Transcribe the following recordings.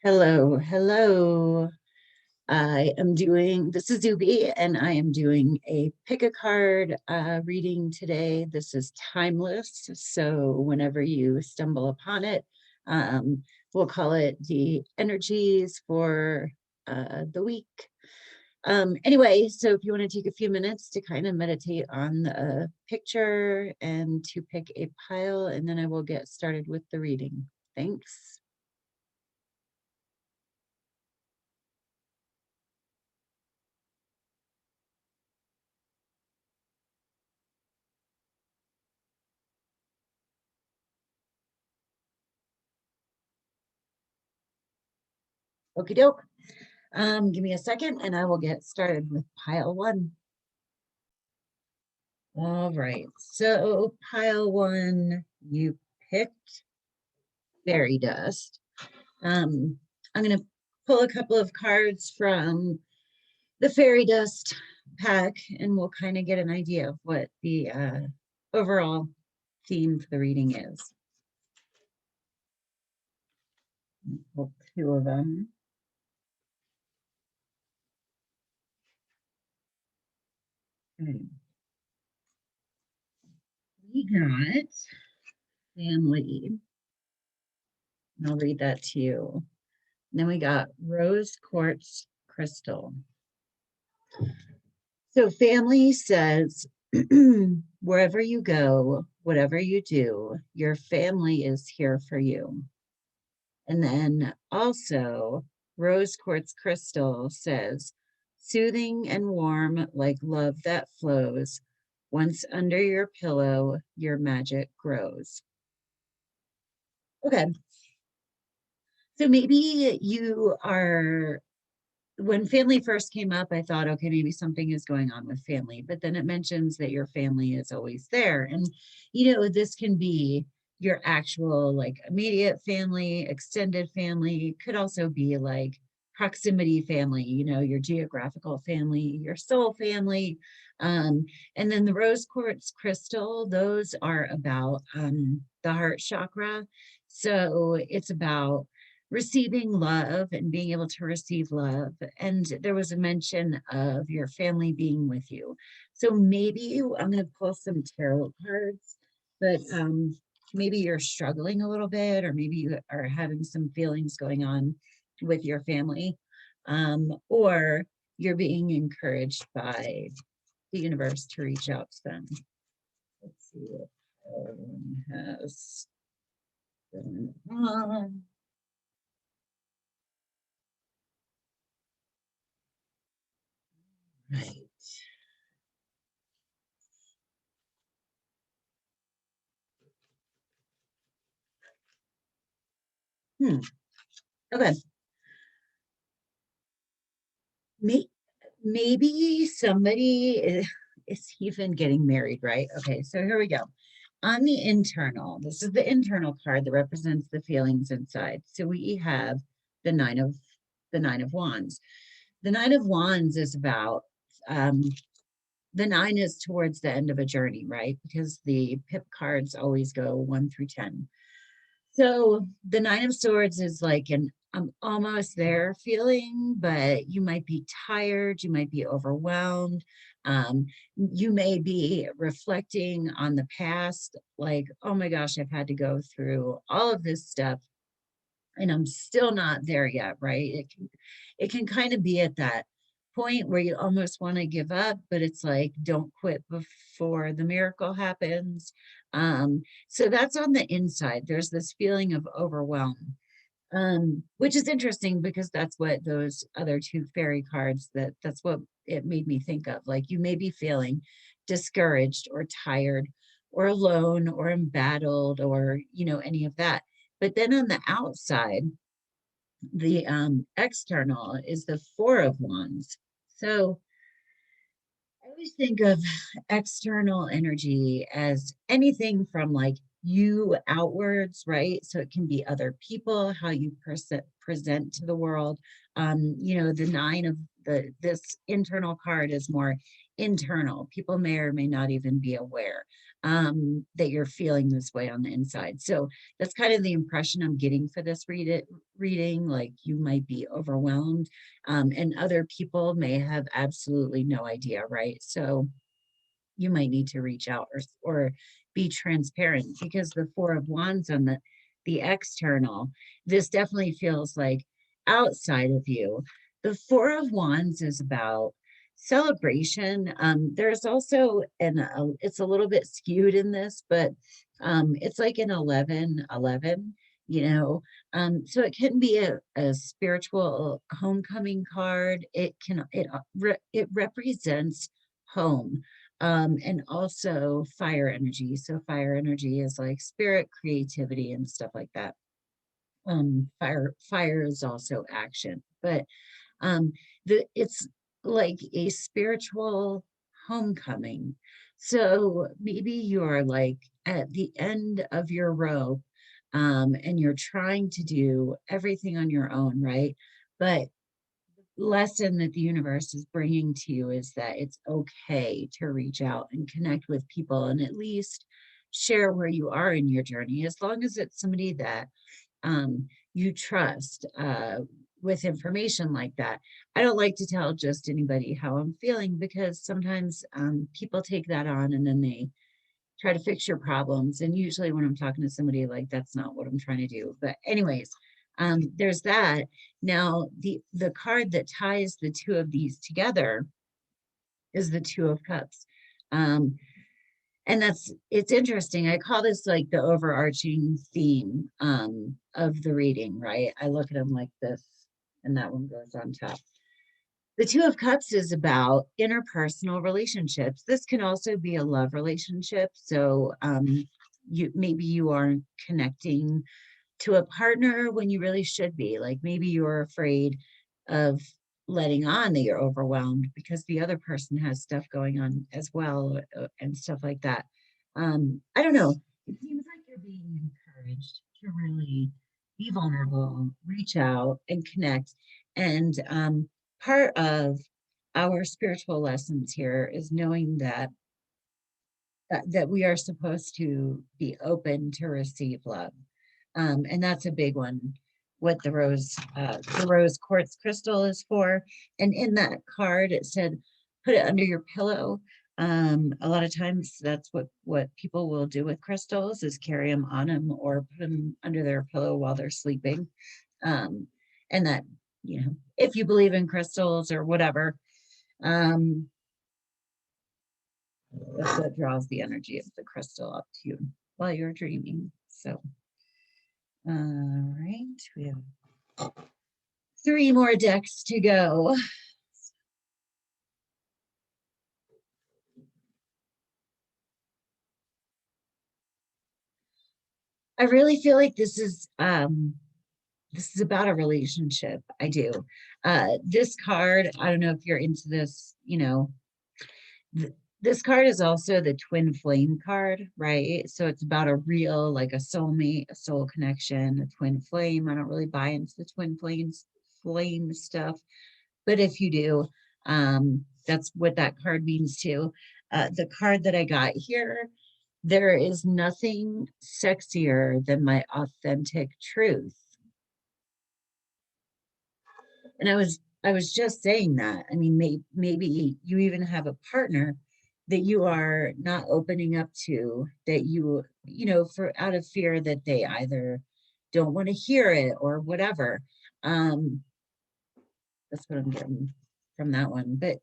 Hello, hello. This is Zuby, and I am doing a pick a card reading today. This is timeless, so whenever you stumble upon it, we'll call it the energies for the week. Anyway, so if you want to take a few minutes to kind of meditate on the picture and to pick a pile, and then I will get started with the reading. Thanks. Okie doke. Give me a second and I will get started with pile one. All right, so pile one, you picked fairy dust. I'm going to pull a couple of cards from the fairy dust pack and we'll kind of get an idea of what the overall theme for the reading is. Pull two of them. Okay. We got family. I'll read that to you. And then we got rose quartz crystal. So family says, wherever you go, whatever you do, your family is here for you. And then also rose quartz crystal says, soothing and warm like love that flows. Once under your pillow, your magic grows. Okay. So maybe you are, when family first came up, I thought, okay, maybe something is going on with family, but then it mentions that your family is always there. And, this can be your actual like immediate family, extended family, could also be like proximity family, your geographical family, your soul family. And then the rose quartz crystal, those are about the heart chakra. So it's about receiving love and being able to receive love. And there was a mention of your family being with you. So maybe I'm going to pull some tarot cards, but maybe you're struggling a little bit, or maybe you are having some feelings going on with your family, or you're being encouraged by the universe to reach out to them. Let's see what everyone has going on. Right. Okay. Maybe somebody is even getting married, right? Okay, so here we go. On the internal, this is the internal card that represents the feelings inside. So we have the nine of wands. The nine of wands is about the nine is towards the end of a journey, right? Because the pip cards always go 1 through 10. So the nine of swords is like an I'm almost there feeling, but you might be tired, you might be overwhelmed. You may be reflecting on the past, like, oh my gosh, I've had to go through all of this stuff and I'm still not there yet, right? It can kind of be at that point where you almost want to give up, but it's like, don't quit before the miracle happens. So that's on the inside. There's this feeling of overwhelm, which is interesting because that's what those other two fairy cards, that's what it made me think of. Like you may be feeling discouraged or tired or alone or embattled or, any of that. But then on the outside, the external is the Four of Wands. So I always think of external energy as anything from like you outwards, right? So it can be other people, how you present to the world. The nine of this internal card is more internal. People may or may not even be aware. that you're feeling this way on the inside. So that's kind of the impression I'm getting for this reading, like you might be overwhelmed, and other people may have absolutely no idea, right? So you might need to reach out or be transparent, because the Four of Wands on the external, this definitely feels like outside of you. The Four of Wands is about celebration. There's also it's a little bit skewed in this, but it's like an 11, you know. So it can be a spiritual homecoming card. It represents home, and also fire energy. So fire energy is like spirit, creativity, and stuff like that. Fire is also action, but it's like a spiritual homecoming. So maybe you're like at the end of your rope, and you're trying to do everything on your own, right? But lesson that the universe is bringing to you is that it's okay to reach out and connect with people and at least share where you are in your journey, as long as it's somebody that you trust, with information like that. I don't like to tell just anybody how I'm feeling, because sometimes people take that on and then they try to fix your problems. And usually when I'm talking to somebody, like, that's not what I'm trying to do. But anyways, there's that. Now, the card that ties the two of these together is the Two of Cups. Um, and it's interesting. I call this like the overarching theme of the reading, right? I look at them like this, and that one goes on top. The Two of Cups is about interpersonal relationships. This can also be a love relationship. So maybe you aren't connecting to a partner when you really should be. Like maybe you're afraid of letting on that you're overwhelmed because the other person has stuff going on as well, and stuff like that. I don't know. It seems like you're being encouraged to really be vulnerable, reach out and connect. And part of our spiritual lessons here is knowing that we are supposed to be open to receive love. And that's a big one, what the rose quartz crystal is for. And in that card, it said, put it under your pillow. A lot of times that's what people will do with crystals, is carry them on them or put them under their pillow while they're sleeping. And that, if you believe in crystals or whatever, um, that's what draws the energy of the crystal up to you while you're dreaming. So, all right, we have 3 more decks to go. I really feel like this is about a relationship. I do. This card, I don't know if you're into this, this card is also the twin flame card, right? So it's about a real, like a soulmate, a soul connection, a twin flame. I don't really buy into the twin flame stuff, but if you do, that's what that card means too. The card that I got here, there is nothing sexier than my authentic truth. And I was just saying that. I mean, maybe you even have a partner that you are not opening up to, that for out of fear that they either don't want to hear it or whatever. Um, that's what I'm getting from that one. But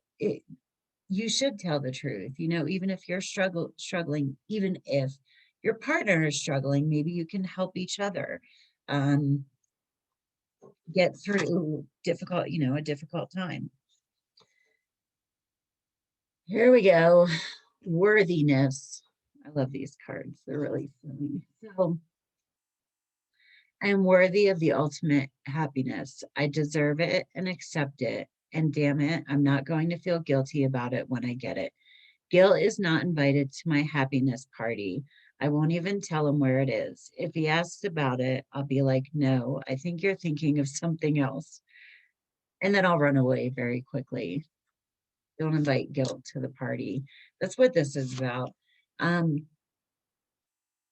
you should tell the truth, even if you're struggling, even if your partner is struggling, maybe you can help each other um, get through a difficult time. Here we go. Worthiness. I love these cards. They're really funny. So, I am worthy of the ultimate happiness. I deserve it and accept it. And damn it, I'm not going to feel guilty about it when I get it. Gil is not invited to my happiness party. I won't even tell him where it is. If he asks about it, I'll be like, no, I think you're thinking of something else. And then I'll run away very quickly. Don't invite guilt to the party. That's what this is about. Um,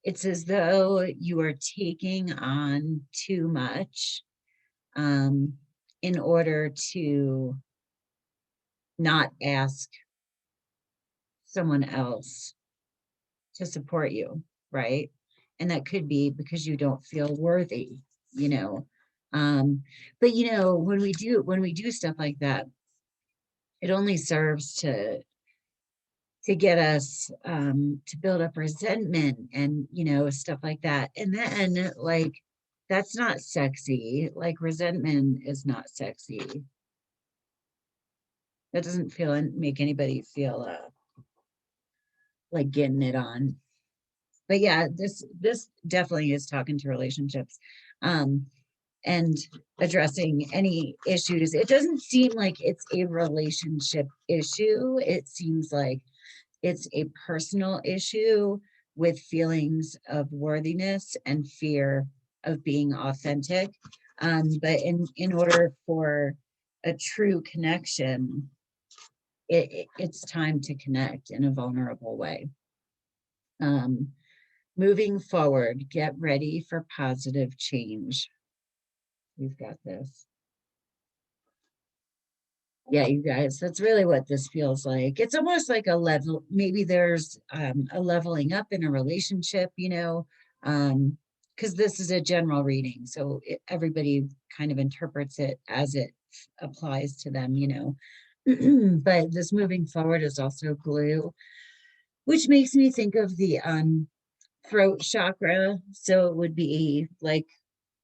it's as though you are taking on too much in order to not ask someone else to support you, right? And that could be because you don't feel worthy, you know. But you know, when we do stuff like that, it only serves to get us to build up resentment and you know stuff like that. And then like that's not sexy. Like resentment is not sexy. That doesn't feel make anybody feel like getting it on. But yeah, this definitely is talking to relationships and addressing any issues. It doesn't seem like it's a relationship issue. It seems like it's a personal issue with feelings of worthiness and fear of being authentic. But in order for a true connection, it's time to connect in a vulnerable way. Um, Moving forward, get ready for positive change. We've got this. Yeah, you guys, that's really what this feels like. It's almost like a level, maybe there's a leveling up in a relationship, you know, because this is a general reading. So everybody kind of interprets it as it applies to them, you know. But this moving forward is also glue, which makes me think of the throat chakra. So it would be like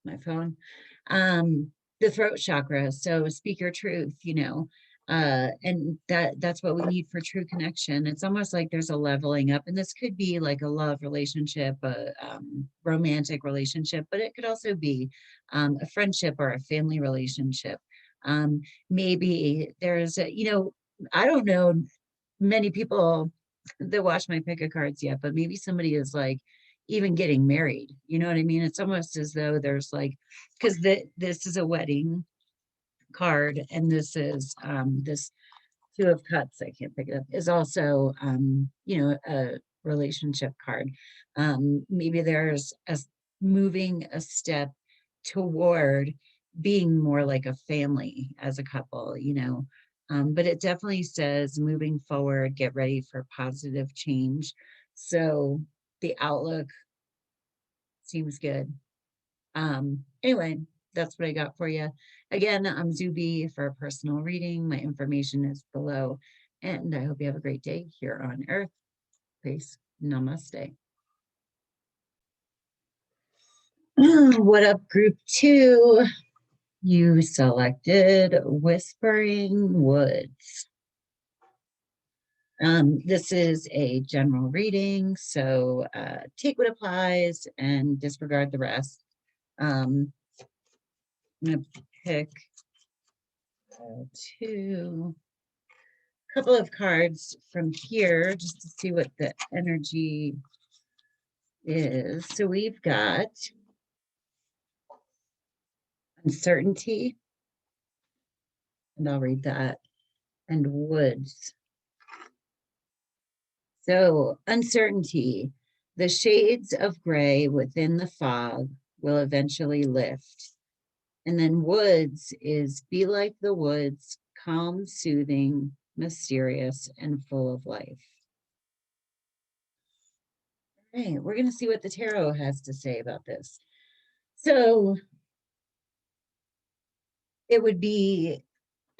my phone, the throat chakra. So speak your truth, you know, and that's what we need for true connection. It's almost like there's a leveling up, and this could be like a love relationship, a romantic relationship, but it could also be a friendship or a family relationship. Maybe there's a, you know, I don't know many people that watch my pick of cards yet, but maybe somebody is like even getting married. You know what I mean? It's almost as though there's like, because this is a wedding card, and this is this two of cups, I can't pick it up, is also you know, a relationship card. Maybe there's a moving a step toward being more like a family as a couple, you know. But it definitely says moving forward, get ready for positive change. So the outlook seems good. Anyway, that's what I got for you. Again, I'm Zube for a personal reading. My information is below, and I hope you have a great day here on Earth. Peace. Namaste. What up, group 2? You selected Whispering Woods. This is a general reading, so take what applies and disregard the rest. I'm going to pick a couple of cards from here just to see what the energy is. So we've got uncertainty, and I'll read that, and woods. So uncertainty, the shades of gray within the fog will eventually lift. And then woods is be like the woods, calm, soothing, mysterious, and full of life. All right, we're going to see what the tarot has to say about this. So it would be,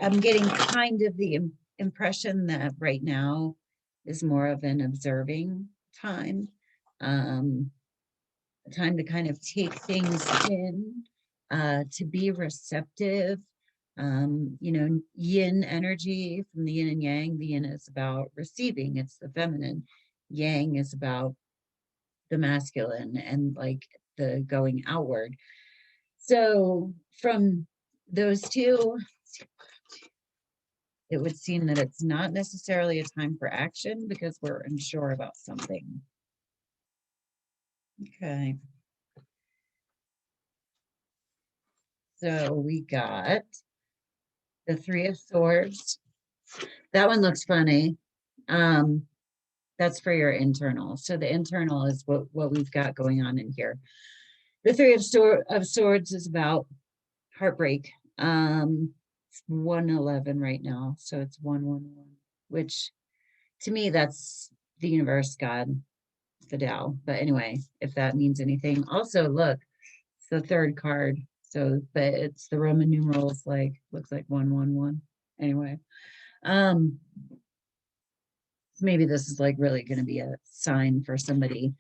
I'm getting kind of the impression that right now is more of an observing time, a time to kind of take things in, to be receptive. You know, yin energy from the yin and yang. The yin is about receiving, it's the feminine. Yang is about the masculine and like the going outward. So from those two, it would seem that it's not necessarily a time for action because we're unsure about something. Okay. So we got the Three of Swords. That one looks funny. That's for your internal. So the internal is what we've got going on in here. The Three of Swords is about heartbreak. It's 111 right now, so it's 111, which to me that's the universe, God, the Tao. But anyway, if that means anything. Also, look, it's the third card. So, but it's the Roman numerals, like looks like 111. Anyway, maybe this is like really going to be a sign for somebody.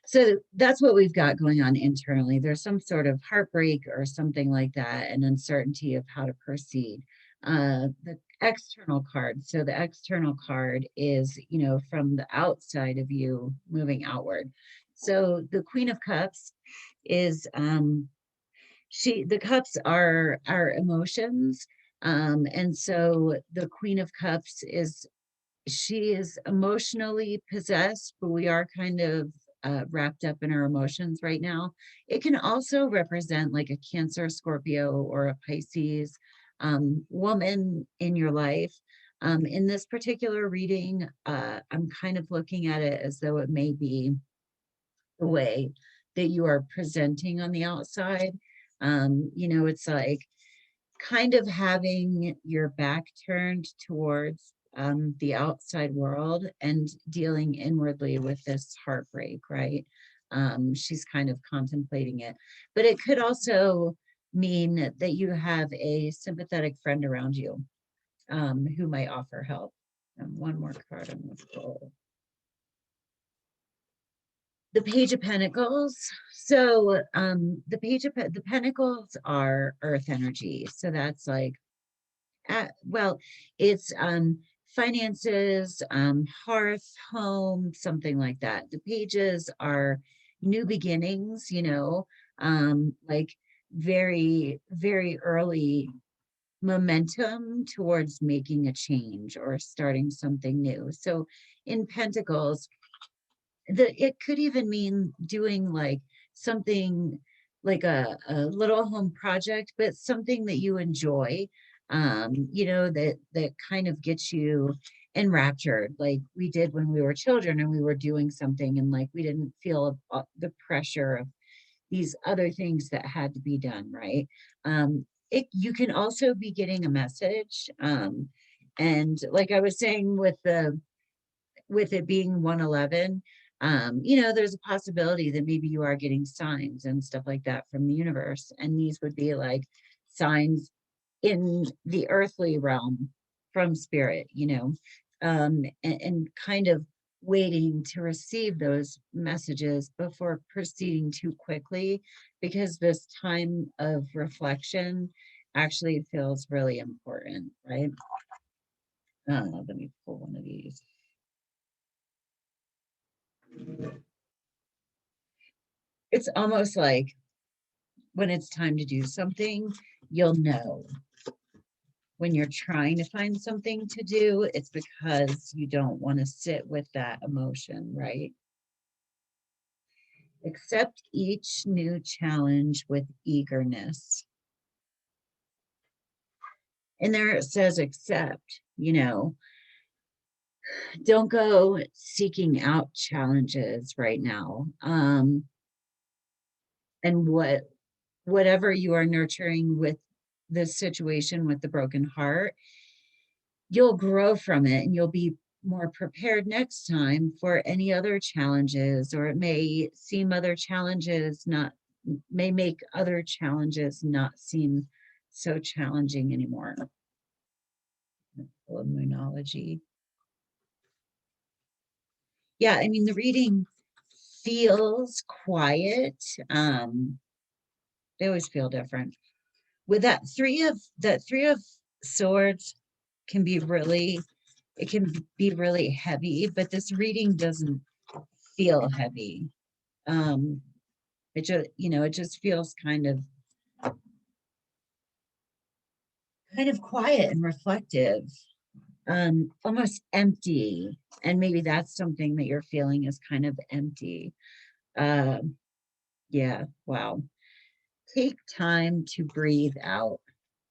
So that's what we've got going on internally. There's some sort of heartbreak or something like that, and uncertainty of how to proceed. The external card. So the external card is, you know, from the outside of you moving outward. So the Queen of Cups is the cups are our emotions. And so the Queen of Cups is, she is emotionally possessed, but we are kind of wrapped up in our emotions right now. It can also represent like a Cancer, Scorpio, or a Pisces woman in your life. In this particular reading, I'm kind of looking at it as though it may be the way that you are presenting on the outside. You know, it's like kind of having your back turned towards the outside world and dealing inwardly with this heartbreak, right? She's kind of contemplating it. But it could also mean that you have a sympathetic friend around you who might offer help. And one more card I'm going to pull. The Page of Pentacles. So the Pentacles are earth energy. So that's like, well, it's finances, hearth, home, something like that. The pages are new beginnings, you know, like very, very early momentum towards making a change or starting something new. So in Pentacles, it could even mean doing like something like a little home project, but something that you enjoy, you know, that kind of gets you enraptured, like we did when we were children and we were doing something and like we didn't feel the pressure of these other things that had to be done, right? You can also be getting a message, and like I was saying with it being 111, you know, there's a possibility that maybe you are getting signs and stuff like that from the universe. And these would be like signs in the earthly realm from spirit, you know, and kind of waiting to receive those messages before proceeding too quickly, because this time of reflection actually feels really important, right? Let me pull one of these. It's almost like when it's time to do something, you'll know. When you're trying to find something to do, it's because you don't want to sit with that emotion, right? Accept each new challenge with eagerness. And there it says accept, you know, don't go seeking out challenges right now. And whatever you are nurturing with this situation with the broken heart, you'll grow from it and you'll be more prepared next time for any other challenges, or it may seem other challenges not may make other challenges not seem so challenging anymore. Immunology. Yeah, I mean the reading feels quiet. They always feel different. With that three of swords can be really, it can be really heavy, but this reading doesn't feel heavy. It just, you know, it just feels kind of quiet and reflective, almost empty. And maybe that's something that you're feeling is kind of empty. Yeah, wow. Take time to breathe out.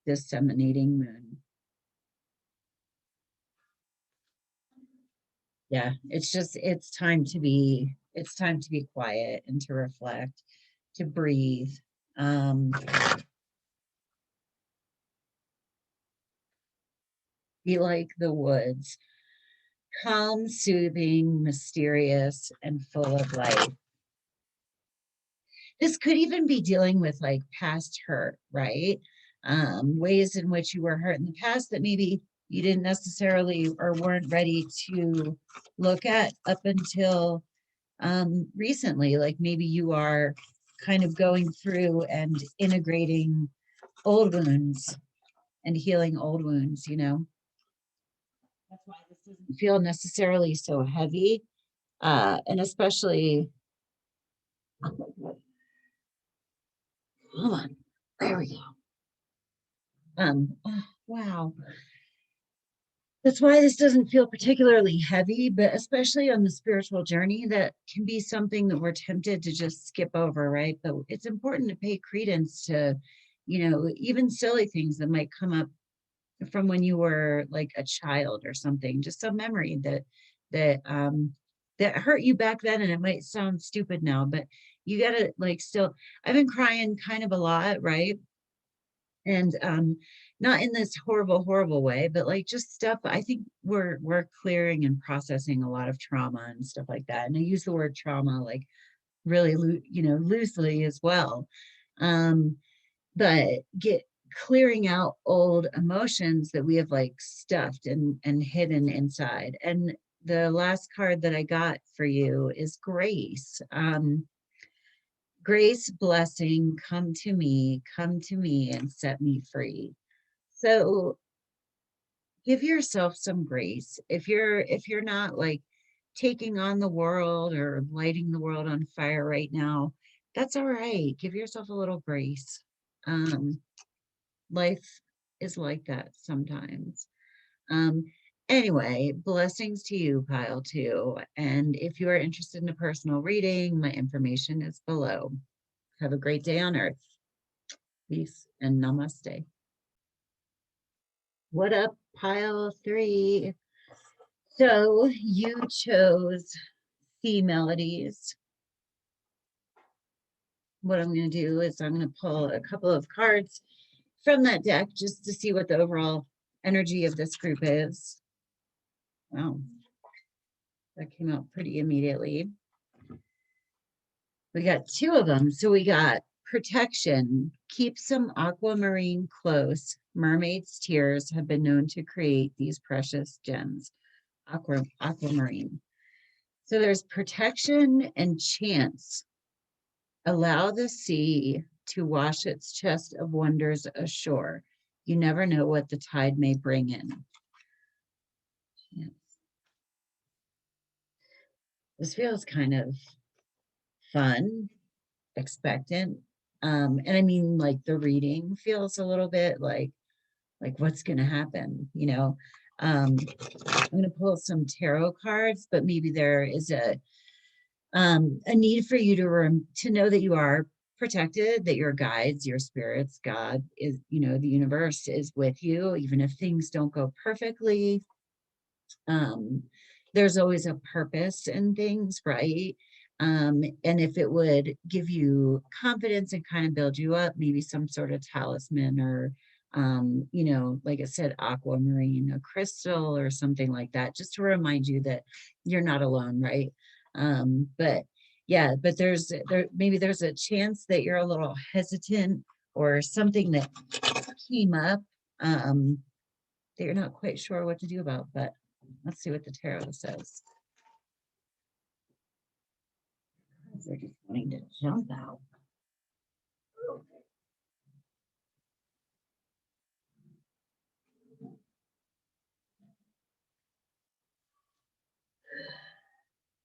Disseminating moon. Yeah, it's time to be quiet and to reflect, to breathe. Um, be like the woods, calm, soothing, mysterious, and full of life. This could even be dealing with like past hurt, right? Ways in which you were hurt in the past that maybe you didn't necessarily or weren't ready to look at up until recently. Like maybe you are kind of going through and integrating old wounds and healing old wounds, you know? That's why this doesn't feel necessarily so heavy. And especially, oh my God, hold on, there we go. Oh, wow. That's why this doesn't feel particularly heavy, but especially on the spiritual journey, that can be something that we're tempted to just skip over, right? But it's important to pay credence to, you know, even silly things that might come up from when you were like a child or something, just some memory that hurt you back then. And it might sound stupid now, but you gotta like still, I've been crying kind of a lot, right? And not in this horrible way, but like just stuff. I think we're clearing and processing a lot of trauma and stuff like that. And I use the word trauma like really you know, loosely as well. um but get clearing out old emotions that we have like stuffed and hidden inside. And the last card that I got for you is grace. Grace, blessing, come to me and set me free. So give yourself some grace. If you're not like taking on the world or lighting the world on fire right now, that's all right. Give yourself a little grace. um Life is like that sometimes. um anyway, blessings to you, pile two. And if you are interested in a personal reading, my information is below. Have a great day on earth. Peace and namaste. What up, pile three? So you chose C melodies. What I'm going to do is I'm going to pull a couple of cards from that deck just to see what the overall energy of this group is. Wow, that came out pretty immediately. We got two of them. So we got protection. Keep some aquamarine close. Mermaid's tears have been known to create these precious gems. Aquamarine. So there's protection and chance. Allow the sea to wash its chest of wonders ashore. You never know what the tide may bring in. Yes. This feels kind of fun, expectant. And I mean, like the reading feels a little bit like what's going to happen, you know? I'm going to pull some tarot cards, but maybe there is a need for you to know that you are protected, that your guides, your spirits, God is, you know, the universe is with you, even if things don't go perfectly. um, there's always a purpose in things, right? And if it would give you confidence and kind of build you up, maybe some sort of talisman or, you know, like I said, aquamarine, a crystal or something like that, just to remind you that you're not alone, right? But yeah, but maybe there's a chance that you're a little hesitant or something that came up, that you're not quite sure what to do about, but let's see what the tarot says. They're just wanting to jump out.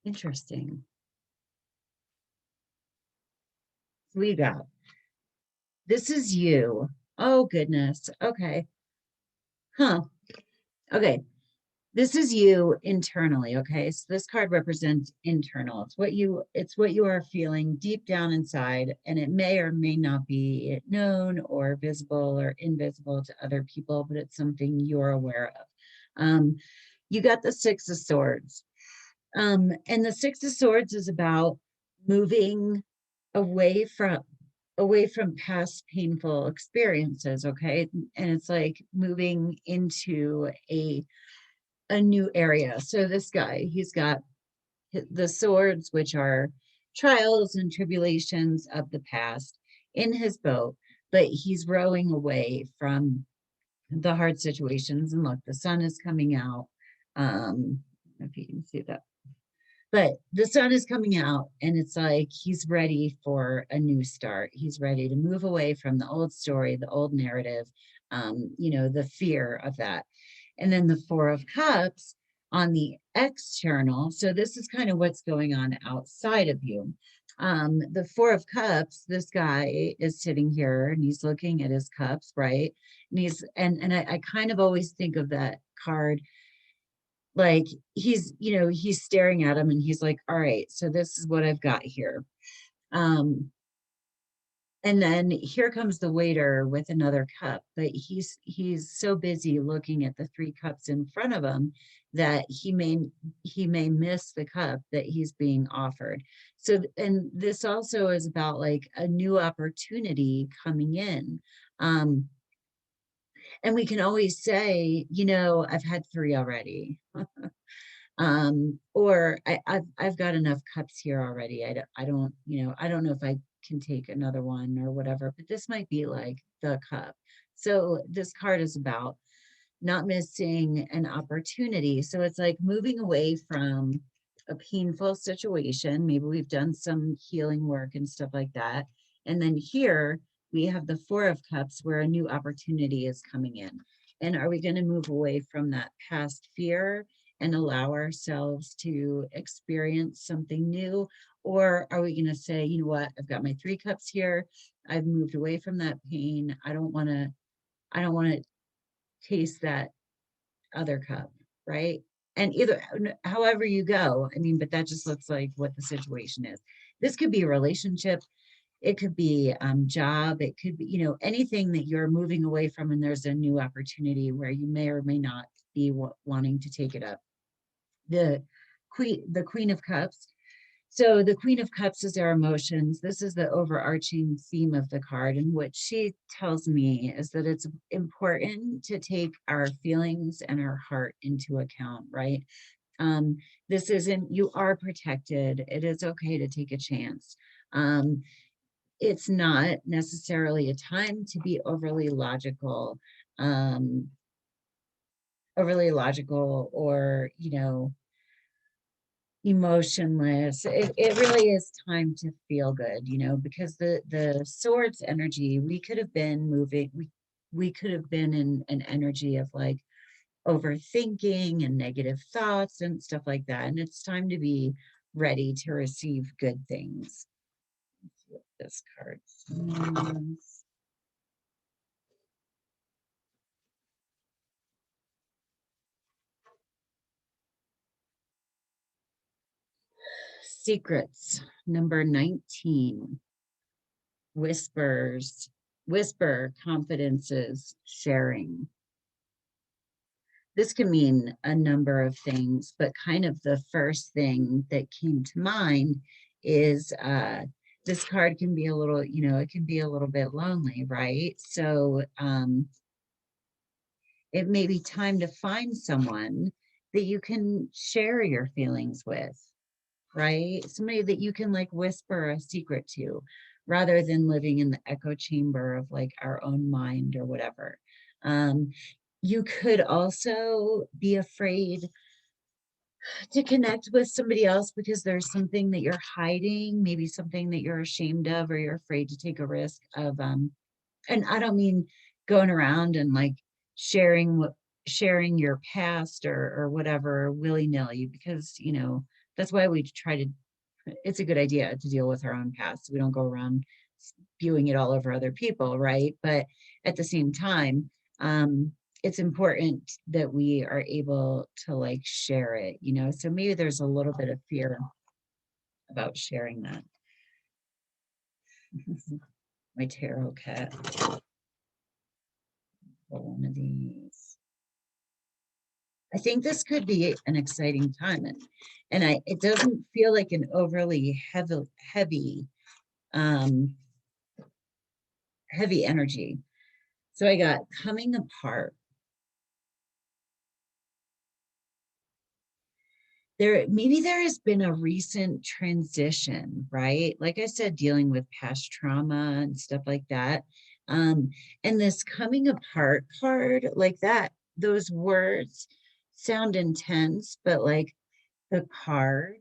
Interesting. We got, this is you. Oh, goodness. Okay. Huh. Okay. This is you internally. Okay. So this card represents internal. It's what you are feeling deep down inside, and it may or may not be known or visible or invisible to other people, but it's something you're aware of. You got the Six of Swords. And the Six of Swords is about moving away from past painful experiences, okay? And it's like moving into a new area. So this guy, he's got the swords, which are trials and tribulations of the past, in his boat, but he's rowing away from the hard situations. And look, the sun is coming out. If you can see that, but the sun is coming out, and it's like he's ready for a new start. He's ready to move away from the old story, the old narrative, the fear of that. And then the Four of Cups on the external. So this is kind of what's going on outside of you. The Four of Cups, this guy is sitting here and he's looking at his cups, right? And I kind of always think of that card like he's staring at him and he's like, all right, so this is what I've got here. And then here comes the waiter with another cup, but he's so busy looking at the three cups in front of him that he may miss the cup that he's being offered. So, and this also is about like a new opportunity coming in. And we can always say, I've had three already. Or I've got enough cups here already. I don't, I don't know if I can take another one or whatever, but this might be like the cup. So this card is about not missing an opportunity. So it's like moving away from a painful situation. Maybe we've done some healing work and stuff like that. And then here we have the Four of Cups where a new opportunity is coming in. And are we going to move away from that past fear and allow ourselves to experience something new? Or are we going to say, you know what, I've got my three cups here. I've moved away from that pain. I don't want to taste that other cup, right? And either, however you go, I mean, but that just looks like what the situation is. This could be a relationship. It could be job. It could be, anything that you're moving away from and there's a new opportunity where you may or may not be wanting to take it up. The Queen of Cups. So the Queen of Cups is our emotions. This is the overarching theme of the card. And what she tells me is that it's important to take our feelings and our heart into account, right? This isn't, you are protected. It is okay to take a chance. It's not necessarily a time to be um, overly logical or, emotionless. It really is time to feel good, because the swords energy, we could have been moving, we could have been in an energy of like overthinking and negative thoughts and stuff like that. And it's time to be ready to receive good things. Let's see what this card says. Secrets, number 19. Whispers, whisper confidences, sharing. This can mean a number of things, but kind of the first thing that came to mind is this card can be a little, it can be a little bit lonely, right? So it may be time to find someone that you can share your feelings with, right? Somebody that you can like whisper a secret to rather than living in the echo chamber of like our own mind or whatever. You could also be afraid to connect with somebody else because there's something that you're hiding, maybe something that you're ashamed of, or you're afraid to take a risk of. And I don't mean going around and like sharing your past or whatever willy-nilly, because that's why we try to, it's a good idea to deal with our own past. We don't go around spewing it all over other people, right? But at the same time, it's important that we are able to like share it, so maybe there's a little bit of fear about sharing that. My tarot cat. One of these. I think this could be an exciting time, and it doesn't feel like an overly um, heavy energy. So I got coming apart. Maybe there has been a recent transition, right? Like I said, dealing with past trauma and stuff like that. Um, and this coming apart card, like that, those words sound intense, but like the card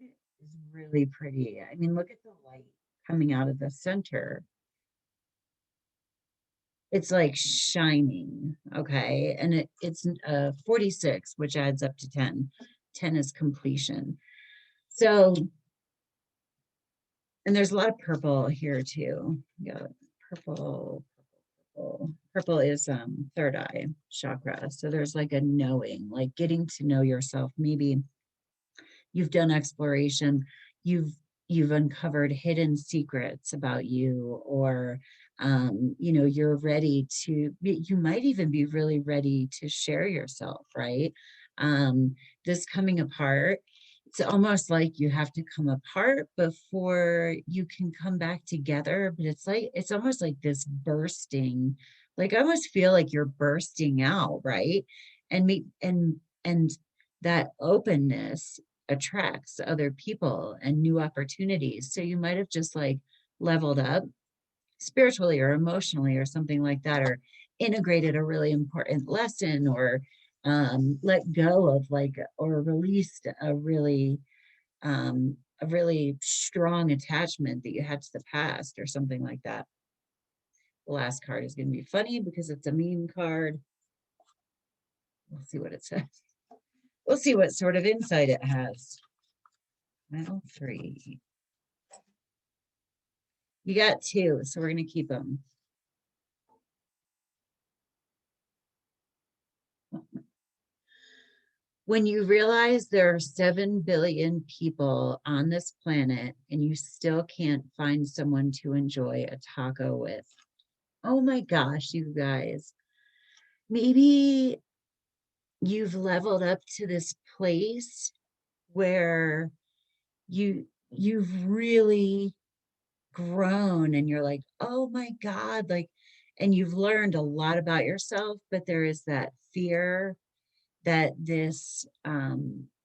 is really pretty. I mean, look at the light coming out of the center. It's like shining, okay? And it's 46, which adds up to 10. 10 is completion. So, and there's a lot of purple here too. Yeah, purple, purple. Purple is third eye chakra. So there's like a knowing, like getting to know yourself. Maybe you've done exploration, you've uncovered hidden secrets about you, or you know, you're ready to you might even be really ready to share yourself, right? This coming apart, it's almost like you have to come apart before you can come back together, but it's almost like this bursting, like I almost feel like you're bursting out, right? And that openness attracts other people and new opportunities. So you might have just like leveled up spiritually or emotionally or something like that, or integrated a really important lesson, or let go of like, or released a really strong attachment that you had to the past or something like that. The last card is going to be funny because it's a meme card. We'll see what it says. We'll see what sort of insight it has. Well, 3. You got 2, so we're going to keep them. When you realize there are 7 billion people on this planet and you still can't find someone to enjoy a taco with. Oh my gosh, you guys. Maybe you've leveled up to this place where you've really grown and you're like, oh my God, like, and you've learned a lot about yourself, but there is that fear that this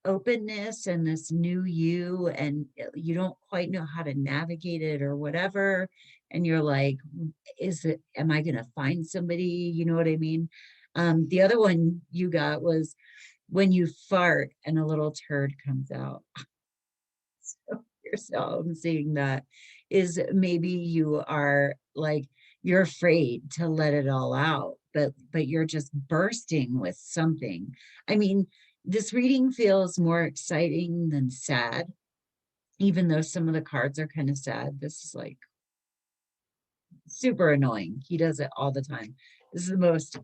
openness and this new you, and you don't quite know how to navigate it or whatever. And you're like, am I going to find somebody? You know what I mean? The other one you got was when you fart and a little turd comes out. So yourself seeing that is maybe you are like, you're afraid to let it all out, but you're just bursting with something. I mean, this reading feels more exciting than sad, even though some of the cards are kind of sad. This is like super annoying. He does it all the time. This is the most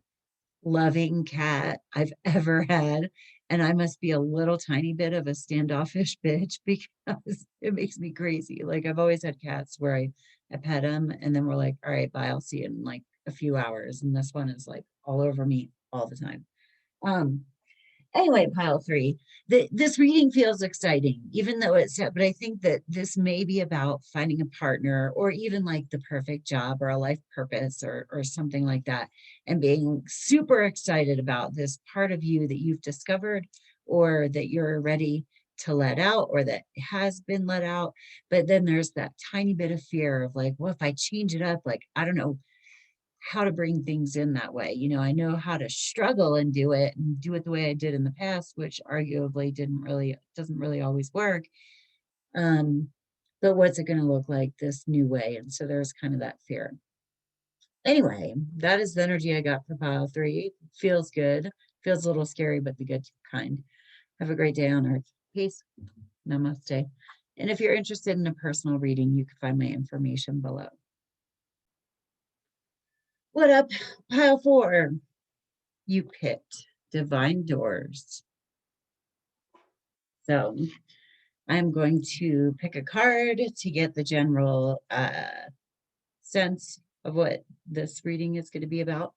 loving cat I've ever had. And I must be a little tiny bit of a standoffish bitch because it makes me crazy. Like I've always had cats where I pet them and then we're like, all right, bye, I'll see you in like a few hours. And this one is like all over me all the time. Um, Anyway, pile 3. This reading feels exciting, even though it's sad, but I think that this may be about finding a partner or even like the perfect job or a life purpose or something like that, and being super excited about this part of you that you've discovered or that you're ready to let out or that has been let out. But then there's that tiny bit of fear of like, well, if I change it up, like, I don't know how to bring things in that way. You know, I know how to struggle and do it the way I did in the past, which arguably doesn't really always work. But what's it going to look like this new way? And so there's kind of that fear. Anyway, that is the energy I got for pile 3. Feels good, feels a little scary, but the good kind. Have a great day on earth. Peace. Namaste. And if you're interested in a personal reading, you can find my information below. What up, pile 4? You picked divine doors. So I'm going to pick a card to get the general sense of what this reading is going to be about.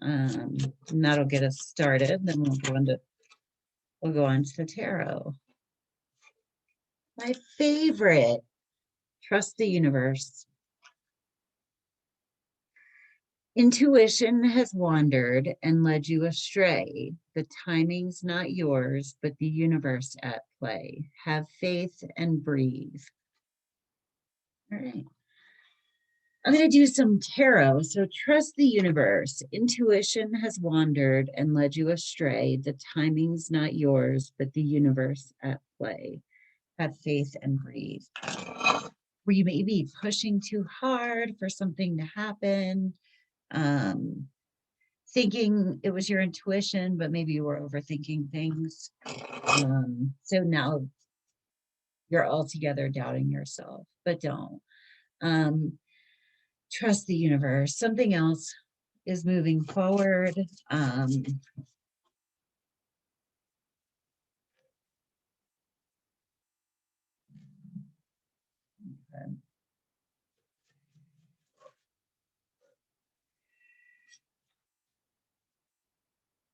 And that'll get us started. Then we'll go into We'll go on to the tarot. My favorite, trust the universe. Intuition has wandered and led you astray. The timing's not yours, but the universe at play. Have faith and breathe. All right. I'm going to do some tarot. So trust the universe. Intuition has wandered and led you astray. The timing's not yours, but the universe at play. Have faith and breathe. Were you maybe pushing too hard for something to happen? Thinking it was your intuition, but maybe you were overthinking things. So now you're altogether doubting yourself, but don't. Trust the universe. Something else is moving forward.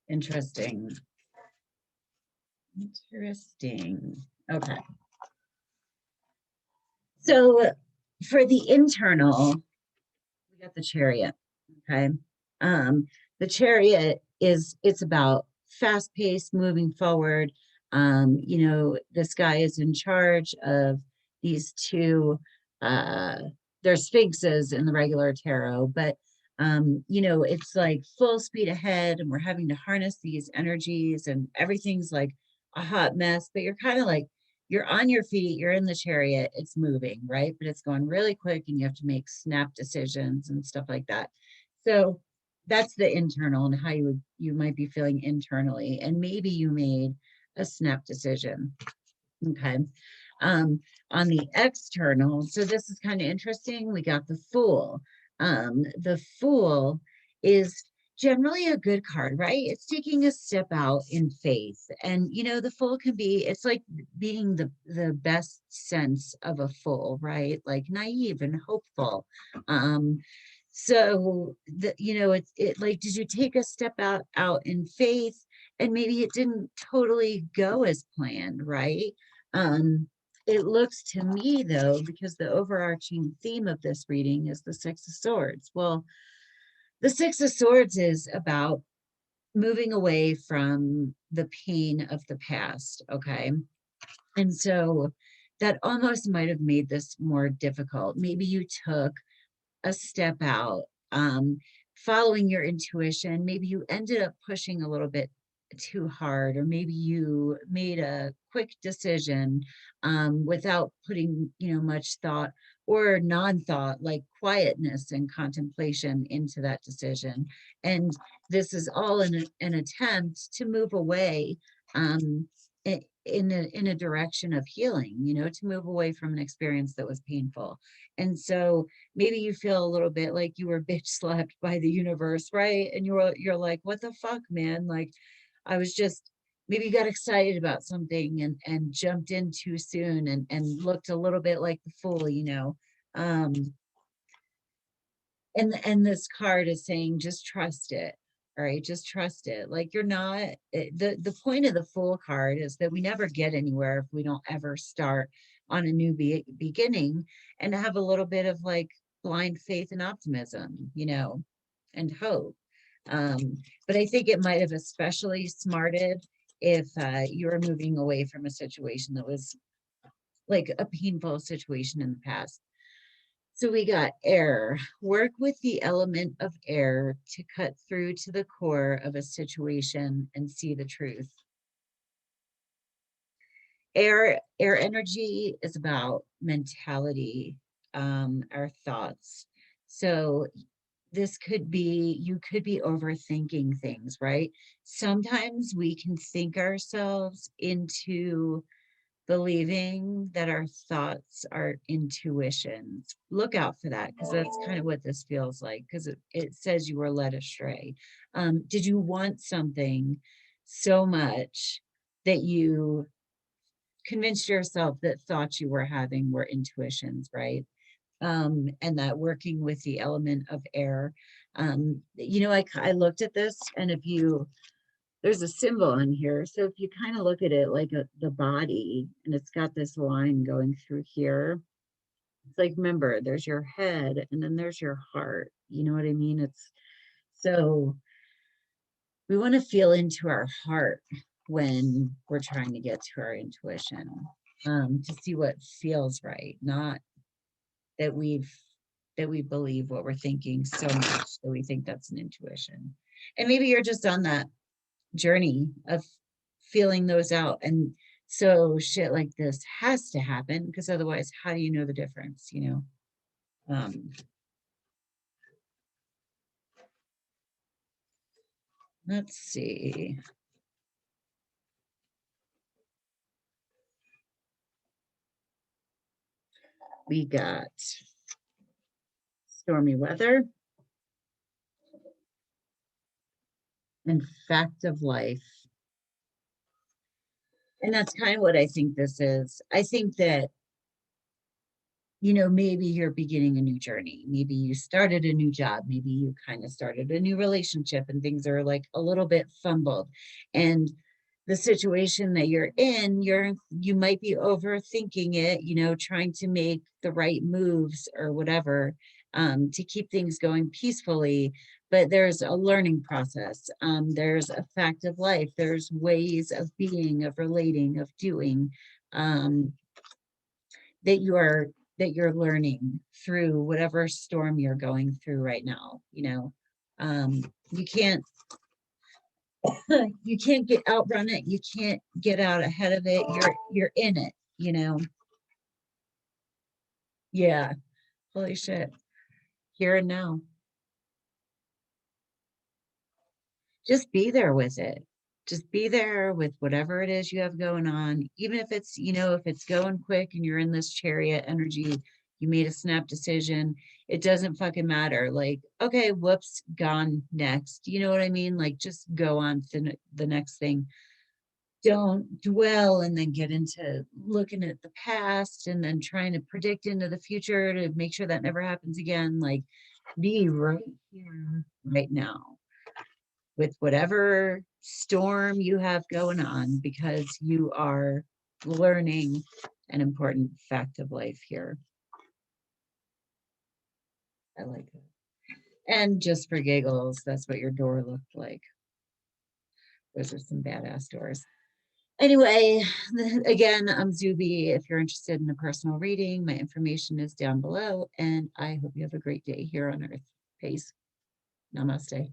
Interesting. Interesting. Okay. So for the internal, we got the Chariot. Okay. The Chariot it's about fast-paced, moving forward. You know, this guy is in charge of these two, they're sphinxes in the regular tarot, but you know, it's like full speed ahead, and we're having to harness these energies, and everything's like a hot mess, but you're kind of like, you're on your feet, you're in the chariot, it's moving, right? But it's going really quick, and you have to make snap decisions and stuff like that. So that's the internal, and how you might be feeling internally, and maybe you made a snap decision. Okay. On the external, so this is kind of interesting. We got the Fool. The Fool is generally a good card, right? It's taking a step out in faith. And you know, the Fool can be, it's like being the best sense of a fool, right? Like naive and hopeful. So the, you know, it like, did you take a step out in faith, and maybe it didn't totally go as planned, right? It looks to me, though, because the overarching theme of this reading is the Six of Swords. Well, the Six of Swords is about moving away from the pain of the past, okay? And so that almost might have made this more difficult. Maybe you took a step out, following your intuition. Maybe you ended up pushing a little bit too hard, or maybe you made a quick decision without putting, you know, much thought or non-thought, like quietness and contemplation into that decision. And this is all an attempt to move away in a direction of healing, you know, to move away from an experience that was painful. And so maybe you feel a little bit like you were bitch slapped by the universe, right? And you're like, what the fuck, man? Like, I was just, maybe you got excited about something and jumped in too soon, and looked a little bit like the fool, you know. And this card is saying, just trust it. All right, just trust it. Like, you're not, the point of the Fool card is that we never get anywhere if we don't ever start on a new beginning, and to have a little bit of like blind faith and optimism, you know, and hope. But I think it might have especially smarted if you were moving away from a situation that was like a painful situation in the past. So we got air. Work with the element of air to cut through to the core of a situation and see the truth. Air energy is about mentality, our thoughts. So this could be, you could be overthinking things, right? Sometimes we can think ourselves into believing that our thoughts are intuitions. Look out for that, because that's kind of what this feels like, because it says you were led astray. Did you want something so much that you convinced yourself that thoughts you were having were intuitions, right? And that working with the element of air. You know, I looked at this, and if you there's a symbol on here. So if you kind of look at it like the body, and it's got this line going through here, it's like, remember, there's your head and then there's your heart. You know what I mean? It's so we want to feel into our heart when we're trying to get to our intuition, to see what feels right, not that we believe what we're thinking so much that we think that's an intuition. And maybe you're just on that journey of feeling those out. And so shit like this has to happen, because otherwise, how do you know the difference, you know? Let's see. We got stormy weather and fact of life. And that's kind of what I think this is. I think that, you know, maybe you're beginning a new journey. Maybe you started a new job. Maybe you kind of started a new relationship and things are like a little bit fumbled. And the situation that you're in, you might be overthinking it, you know, trying to make the right moves or whatever, to keep things going peacefully. But there's a learning process. There's a fact of life. There's ways of being, of relating, of doing, that you're learning through whatever storm you're going through right now. You know, you can't you can't get outrun it. You can't get out ahead of it. You're in it, you know. Yeah. Holy shit. Here and now. Just be there with it. Just be there with whatever it is you have going on. Even if it's, you know, if it's going quick and you're in this chariot energy, you made a snap decision, it doesn't fucking matter. Like, okay, whoops, gone, next. You know what I mean? Like, just go on to the next thing. Don't dwell and then get into looking at the past and then trying to predict into the future to make sure that never happens again. Like, be right here, right now, with whatever storm you have going on, because you are learning an important fact of life here. I like it. And just for giggles, that's what your door looked like. Those are some badass doors. Anyway, again, I'm Zube. If you're interested in a personal reading, my information is down below, and I hope you have a great day here on Earth. Peace. Namaste.